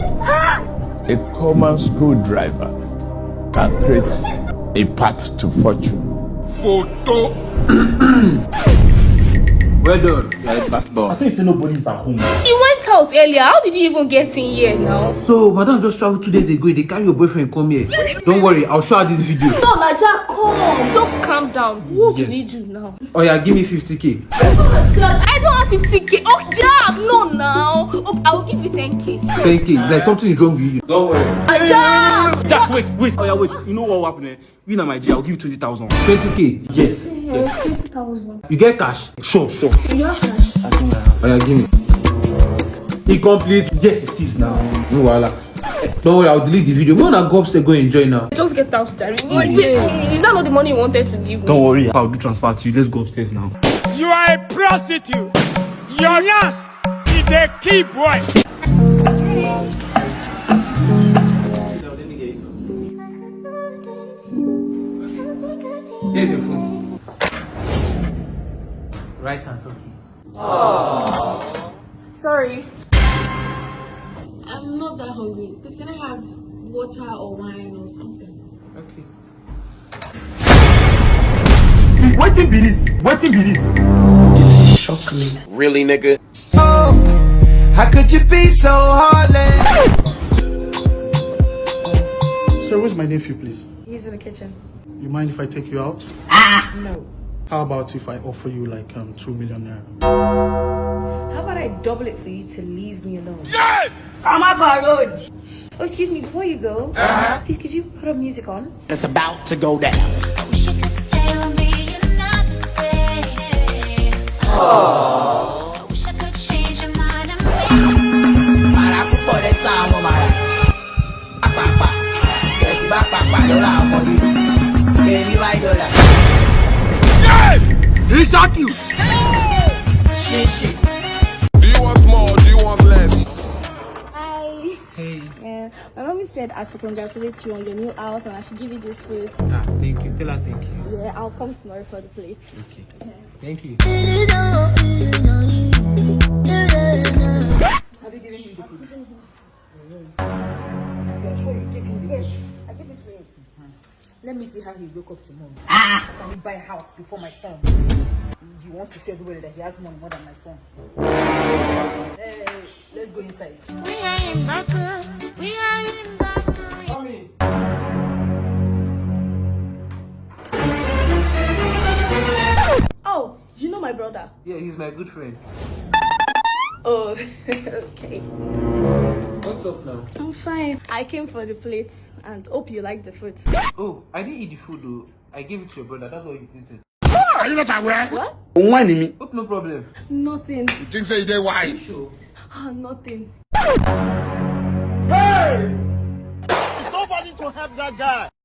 A common screwdriver can create a path to fortune. Photo. Well done. I think say nobody's at home. You went out earlier. How did you even get in here now? So, madam just traveled 2 days ago. They carry your boyfriend come here. Don't worry, I'll show her this video. No, Naja, come. Just calm down. What do we do now? Oh yeah, give me 50k. Jack, I don't have 50k. Oh, Jack, no now. Oh, I will give you 10k. 10k. Like something is wrong with you. Don't worry. Jack! Jack, wait. Oh yeah, wait. You know what will happen? We na my G, I'll give you 20,000. 20k. Yes. Yes, 20,000. You get cash? Sure. You have cash? I think I have. Oh yeah, give me. Incomplete. Yes, it is now. No wahala. Don't worry, I'll delete the video. More than go upstairs, go enjoy now. Just get out, Jerry. Is that not the money you wanted to give me? Don't worry, I'll do transfer to you. Let's go upstairs now. You are a prostitute. Your ass is the key boy. Here's your phone. Rice and turkey. Sorry. I'm not that hungry. Please, can I have water or wine or something? Okay. Waiting be this. This shock me. Really, nigga? Oh, how could you be so heartless? Sir, where's my nephew, please? He's in the kitchen. You mind if I take you out? No. How about if I offer you like 2 million naira? How about I double it for you to leave me alone? I'm up a road. Oh, excuse me, before you go, please, could you put up music on? It's about to go down. Do you want more or do you want less? Hi. Hey. Yeah, my mommy said I should congratulate you on your new house and I should give you this food. Ah, thank you. Tell her thank you. Yeah, I'll come tomorrow for the plate. Okay. Thank you. Have you given him the food? You're sure you gave him the food? I give it to him. Let me see how he woke up tomorrow. Can he buy a house before my son? He wants to show everybody that he has money more than my son. Let's go inside. We are in battle. Mommy. Oh, you know my brother? Yeah, he's my good friend. Oh, okay. What's up now? I'm fine. I came for the plates and hope you like the food. Oh, I didn't eat the food though. I gave it to your brother. That's why you eating. Are you not aware? What? Hope no problem. Nothing. You think say they wise? Sure. Nothing. Hey! Nobody to help that guy.